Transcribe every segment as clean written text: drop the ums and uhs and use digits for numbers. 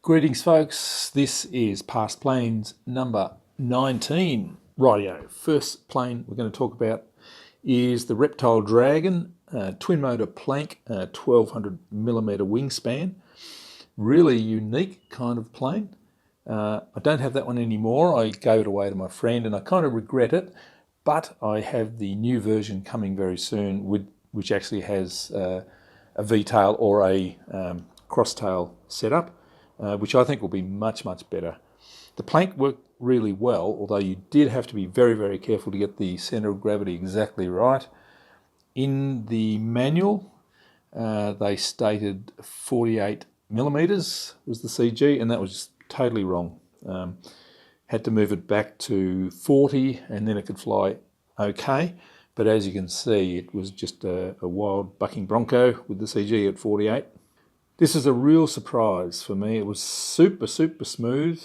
Greetings folks, this is Past Planes number 19. Rightio, first plane we're going to talk about is the Reptile Dragon, twin motor plank, 1200mm wingspan. Really unique kind of plane. I don't have that one anymore. I gave it away to my friend and I kind of regret it, but I have the new version coming very soon which actually has a V-tail or a cross-tail setup. Which I think will be much better. The plank worked really well, although you did have to be very careful to get the center of gravity exactly right. In the manual, they stated 48mm was the CG, and that was just totally wrong. Had to move it back to 40, and then it could fly okay. But as you can see, it was just a wild bucking bronco with the CG at 48. This is a real surprise for me. It was super smooth,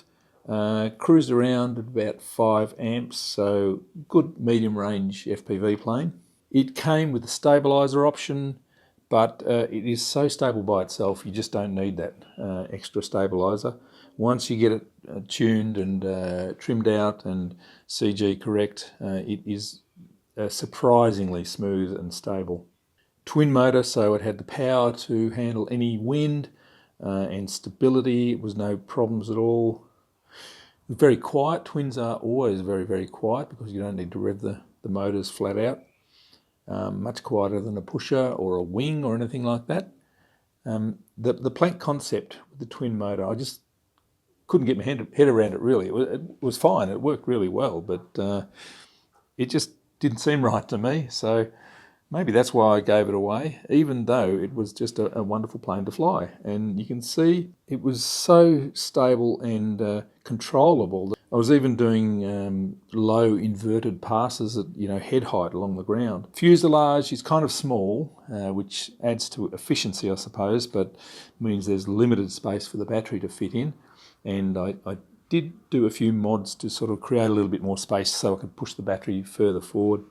cruised around at about 5 amps, so good medium range FPV plane. It came with the stabilizer option, but it is so stable by itself, you just don't need that extra stabilizer. Once you get it tuned and trimmed out and CG correct, it is surprisingly smooth and stable. Twin motor, so it had the power to handle any wind and stability. It was no problems at all. Very quiet. Twins are always very quiet because you don't need to rev the motors flat out. Much quieter than a pusher or a wing or anything like that. The plank concept with the twin motor, I just couldn't get my head around it really. It was fine, it worked really well, but it just didn't seem right to me. So maybe that's why I gave it away, even though it was just a wonderful plane to fly. And you can see it was so stable and controllable. I was even doing low inverted passes at head height along the ground. Fuselage is kind of small, which adds to efficiency, I suppose, but means there's limited space for the battery to fit in. And I did do a few mods to sort of create a little bit more space so I could push the battery further forward.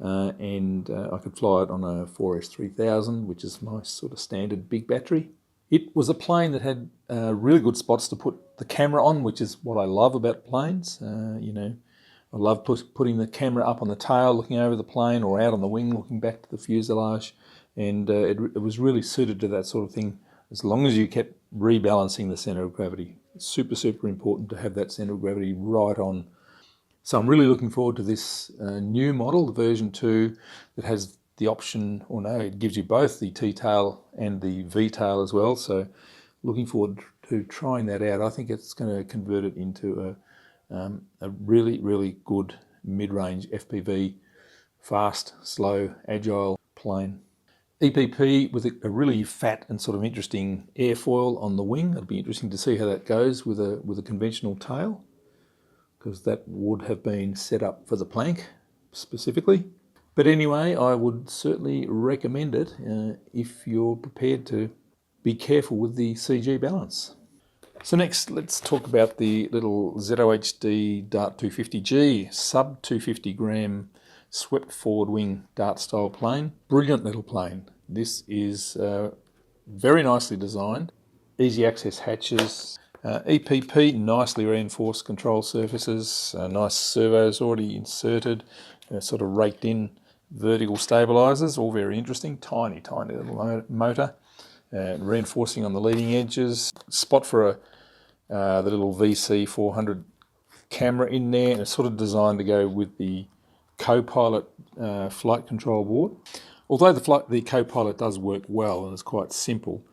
I could fly it on a 4S3000, which is my sort of standard big battery. It was a plane that had really good spots to put the camera on, which is what I love about planes. I love putting the camera up on the tail, looking over the plane, or out on the wing, looking back to the fuselage. And it was really suited to that sort of thing, as long as you kept rebalancing the center of gravity. It's super important to have that center of gravity right on. So I'm really looking forward to this new model, the version 2, that has the option, or no, it gives you both the T-tail and the V-tail as well. So looking forward to trying that out. I think it's going to convert it into a really good mid-range FPV, fast, slow, agile plane. EPP with a really fat and sort of interesting airfoil on the wing. It'd be interesting to see how that goes with a conventional tail, because that would have been set up for the plank specifically. But anyway, I would certainly recommend it if you're prepared to be careful with the CG balance. So next, let's talk about the little ZOHD Dart250G, sub 250 gram swept forward wing dart style plane. Brilliant little plane. This is very nicely designed, easy access hatches, EPP, nicely reinforced control surfaces, nice servos already inserted, sort of raked in vertical stabilizers, all very interesting, tiny little motor, reinforcing on the leading edges, spot for the little VC400 camera in there, and it's sort of designed to go with the co-pilot flight control board. Although the co-pilot does work well and is quite simple,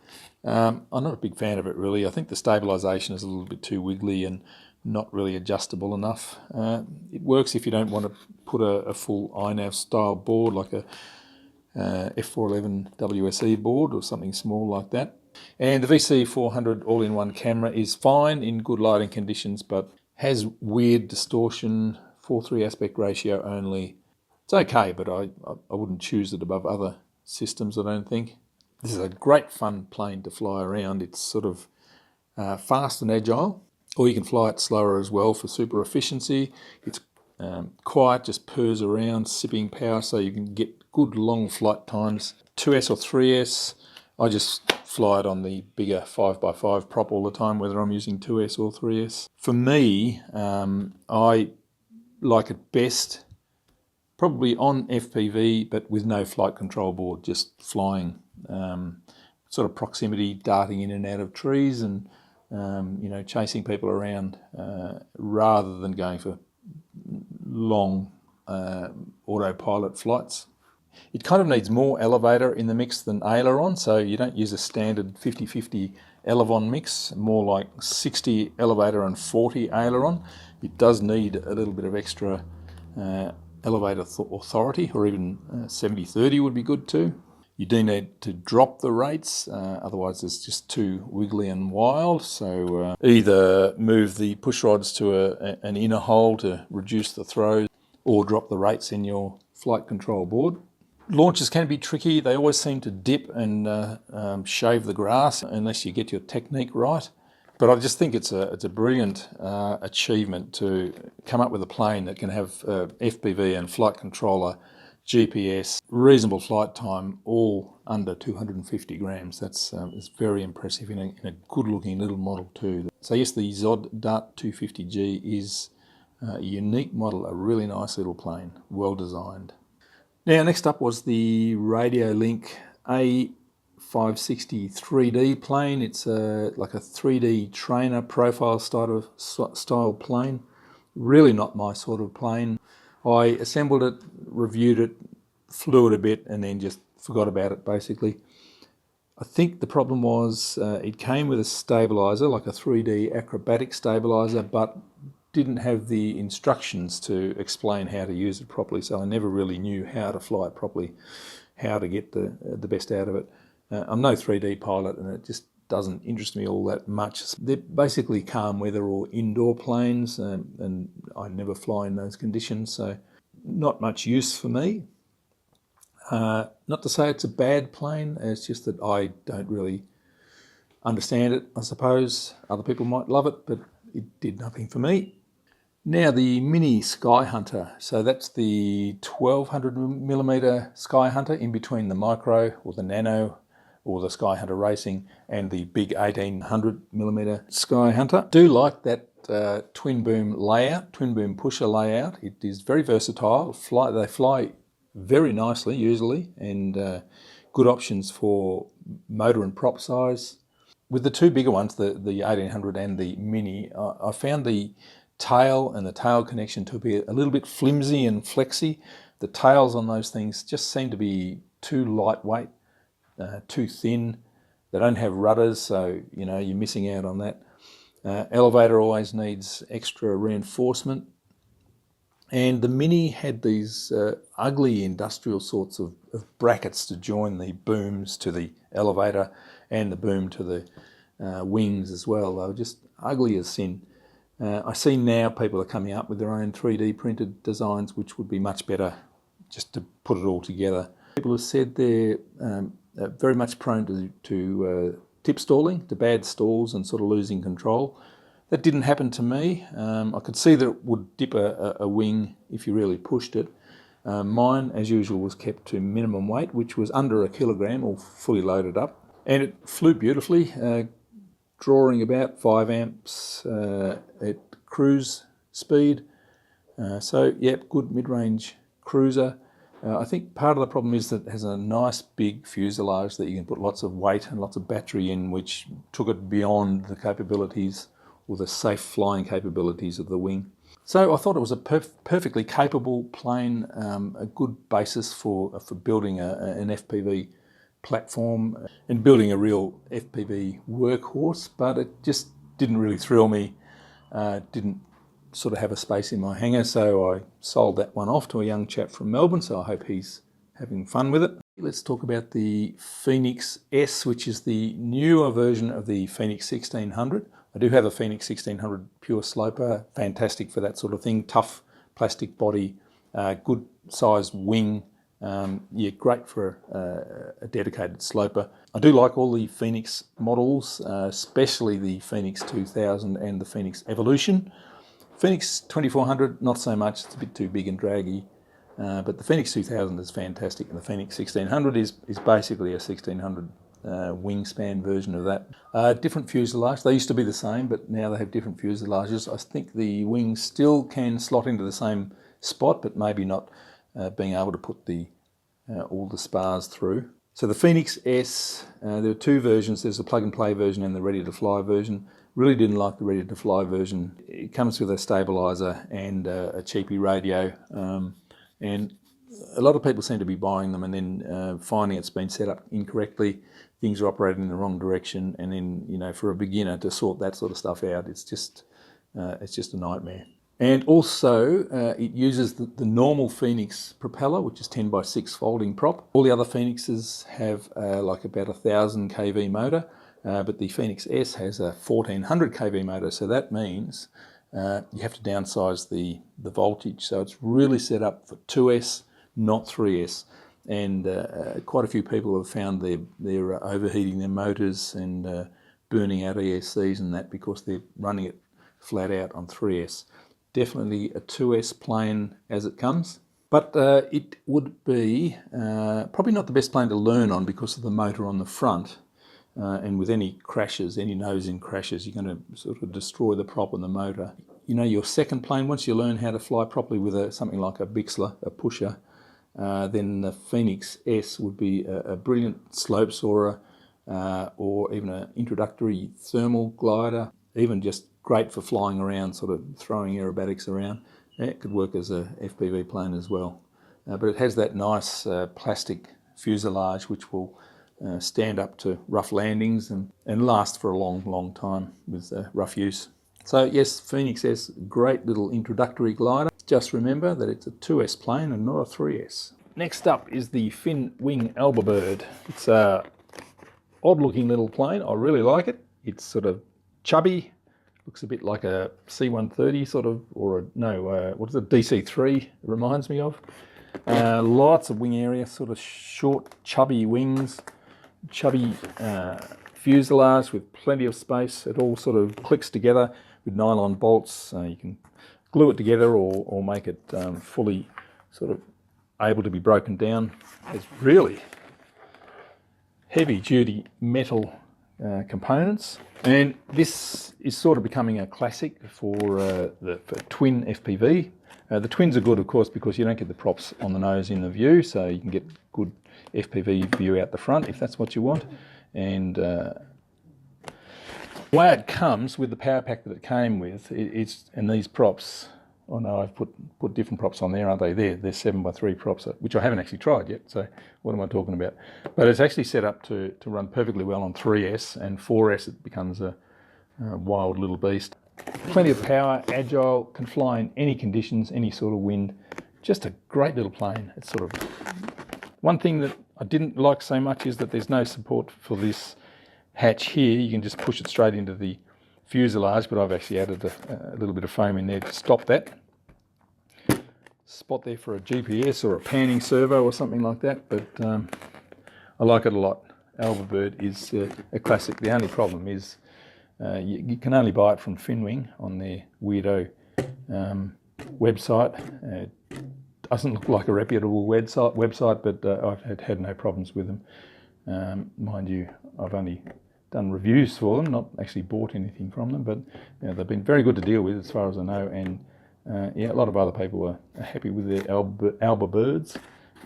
I'm not a big fan of it really. I think the stabilisation is a little bit too wiggly and not really adjustable enough. It works if you don't want to put a full iNav style board like a F411 WSE board or something small like that. And the VC400 all-in-one camera is fine in good lighting conditions, but has weird distortion, 4:3 aspect ratio only. It's okay, but I wouldn't choose it above other systems, I don't think. This is a great fun plane to fly around. It's sort of fast and agile, or you can fly it slower as well for super efficiency. It's quiet, just purrs around, sipping power, so you can get good long flight times. 2S or 3S, I just fly it on the bigger 5x5 prop all the time, whether I'm using 2S or 3S. For me, I like it best probably on FPV, but with no flight control board, just flying, sort of proximity, darting in and out of trees and, you know, chasing people around, rather than going for long autopilot flights. It kind of needs more elevator in the mix than aileron, so you don't use a standard 50-50 elevon mix, more like 60 elevator and 40 aileron. It does need a little bit of extra elevator authority, or even 70-30 would be good too. You do need to drop the rates, otherwise it's just too wiggly and wild. So either move the push rods to an inner hole to reduce the throws, or drop the rates in your flight control board. Launches can be tricky. They always seem to dip and shave the grass unless you get your technique right. But I just think it's a brilliant achievement to come up with a plane that can have FPV and flight controller, GPS, reasonable flight time, all under 250 grams. That's it's very impressive in a good-looking little model too. So yes, the ZOHD Dart250G is a unique model, a really nice little plane, well designed. Now, next up was the Radiolink A560 3D plane. It's like a 3D trainer profile style plane. Really not my sort of plane. I assembled it, reviewed it, flew it a bit, and then just forgot about it basically. I think the problem was it came with a stabilizer, like a 3D acrobatic stabilizer, but didn't have the instructions to explain how to use it properly, so I never really knew how to fly it properly, how to get the best out of it. I'm no 3D pilot, and it just doesn't interest me all that much. They're basically calm weather or indoor planes, and I never fly in those conditions, so not much use for me. Not to say it's a bad plane, it's just that I don't really understand it, I suppose. Other people might love it, but it did nothing for me. Now the mini Skyhunter. So that's the 1200mm Skyhunter in between the micro or the nano or the Skyhunter Racing and the big 1800mm Skyhunter. I do like that twin boom layout, twin boom pusher layout. It is very versatile. They fly very nicely usually, and good options for motor and prop size. With the two bigger ones, the 1800 and the mini, I found the tail and the tail connection to be a little bit flimsy and flexy. The tails on those things just seem to be too lightweight, too thin. They don't have rudders, so you know you're missing out on that. Elevator always needs extra reinforcement. And the Mini had these ugly industrial sorts of brackets to join the booms to the elevator and the boom to the wings as well. They were just ugly as sin. I see now people are coming up with their own 3D printed designs, which would be much better just to put it all together. People have said they're very much prone to tip stalling, to bad stalls and sort of losing control. That didn't happen to me. I could see that it would dip a wing if you really pushed it. Mine, as usual, was kept to minimum weight, which was under 1 kilogram, all fully loaded up. And it flew beautifully, drawing about 5 amps at cruise speed. So, yep, good mid-range cruiser. I think part of the problem is that it has a nice big fuselage that you can put lots of weight and lots of battery in, which took it beyond the capabilities or the safe flying capabilities of the wing. So I thought it was a perfectly capable plane, a good basis for building an FPV platform and building a real FPV workhorse, but it just didn't really thrill me, didn't sort of have a space in my hangar, so I sold that one off to a young chap from Melbourne, so I hope he's having fun with it. Let's talk about the PhoenixS, which is the newer version of the Phoenix 1600. I do have a Phoenix 1600 pure sloper, fantastic for that sort of thing, tough plastic body, good sized wing, yeah, great for a dedicated sloper. I do like all the Phoenix models, especially the Phoenix 2000 and the Phoenix Evolution. Phoenix 2400, not so much, it's a bit too big and draggy, but the Phoenix 2000 is fantastic, and the Phoenix 1600 is basically a 1600 wingspan version of that. Different fuselage. They used to be the same, but now they have different fuselages. I think the wings still can slot into the same spot, but maybe not being able to put the all the spars through. So the PhoenixS, there are two versions. There's the plug-and-play version and the ready-to-fly version. Really didn't like the ready-to-fly version. It comes with a stabilizer and a cheapy radio, and a lot of people seem to be buying them and then finding it's been set up incorrectly. Things are operating in the wrong direction, and then, you know, for a beginner to sort that sort of stuff out, it's just a nightmare. And also, it uses the normal Phoenix propeller, which is 10 by 6 folding prop. All the other Phoenixes have like about 1,000 kV motor, but the PhoenixS has a 1,400 kV motor, so that means you have to downsize the voltage. So it's really set up for 2S, not 3S. And quite a few people have found they're overheating their motors and burning out ESCs and that because they're running it flat out on 3S. Definitely a 2S plane as it comes, but it would be probably not the best plane to learn on because of the motor on the front, and with any crashes, any nose-in crashes, you're going to sort of destroy the prop and the motor. You know, your second plane, once you learn how to fly properly with something like a Bixler, a pusher, then the PhoenixS would be a brilliant slope soarer, or even an introductory thermal glider, even just great for flying around, sort of throwing aerobatics around. It could work as a FPV plane as well. But it has that nice plastic fuselage which will stand up to rough landings and last for a long, long time with rough use. So yes, PhoenixS, great little introductory glider. Just remember that it's a 2S plane and not a 3S. Next up is the Finwing Albabird. It's a odd looking little plane. I really like it. It's sort of chubby. Looks a bit like a C-130 sort of, or what is it, DC-3 it reminds me of. Lots of wing area, sort of short, chubby wings, chubby fuselage with plenty of space. It all sort of clicks together with nylon bolts. You can glue it together or make it fully sort of able to be broken down. It's really heavy-duty metal components, and this is sort of becoming a classic for twin FPV. The twins are good, of course, because you don't get the props on the nose in the view, so you can get good FPV view out the front if that's what you want. And the way it comes with the power pack that it came with, and these props. Oh no, I've put different props on there, aren't they? They're 7x3 props, which I haven't actually tried yet, so what am I talking about? But it's actually set up to run perfectly well on 3S, and 4S it becomes a wild little beast. Plenty of power, agile, can fly in any conditions, any sort of wind. Just a great little plane. It's sort of... One thing that I didn't like so much is that there's no support for this hatch here. You can just push it straight into the fuselage, but I've actually added a little bit of foam in there to stop that. Spot there for a GPS or a panning servo or something like that, but I like it a lot. Albabird is a classic. The only problem is you can only buy it from Finwing on their weirdo website. It doesn't look like a reputable website, but I've had no problems with them. Mind you, I've only done reviews for them, not actually bought anything from them, but you know, they've been very good to deal with as far as I know, and yeah, a lot of other people are happy with their Albabirds.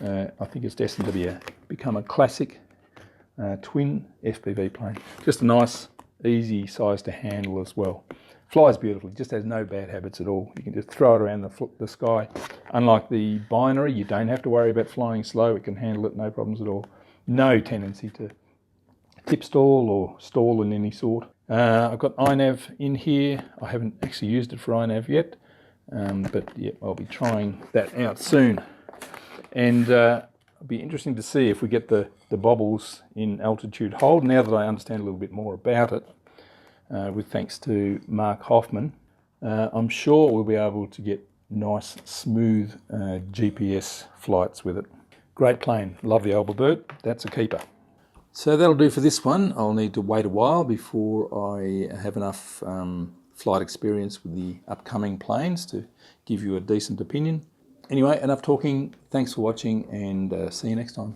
I think it's destined to become a classic twin FPV plane. Just a nice, easy size to handle as well. Flies beautifully, just has no bad habits at all. You can just throw it around the sky. Unlike the binary, you don't have to worry about flying slow. It can handle it, no problems at all. No tendency to tip stall or stall in any sort. I've got iNav in here. I haven't actually used it for iNav yet, but yeah, I'll be trying that out soon. And it'll be interesting to see if we get the bobbles in altitude hold, now that I understand a little bit more about it, with thanks to Mark Hoffman. I'm sure we'll be able to get nice, smooth GPS flights with it. Great plane, love the Albabird, that's a keeper. So that'll do for this one. I'll need to wait a while before I have enough flight experience with the upcoming planes to give you a decent opinion. Anyway, enough talking. Thanks for watching, and see you next time.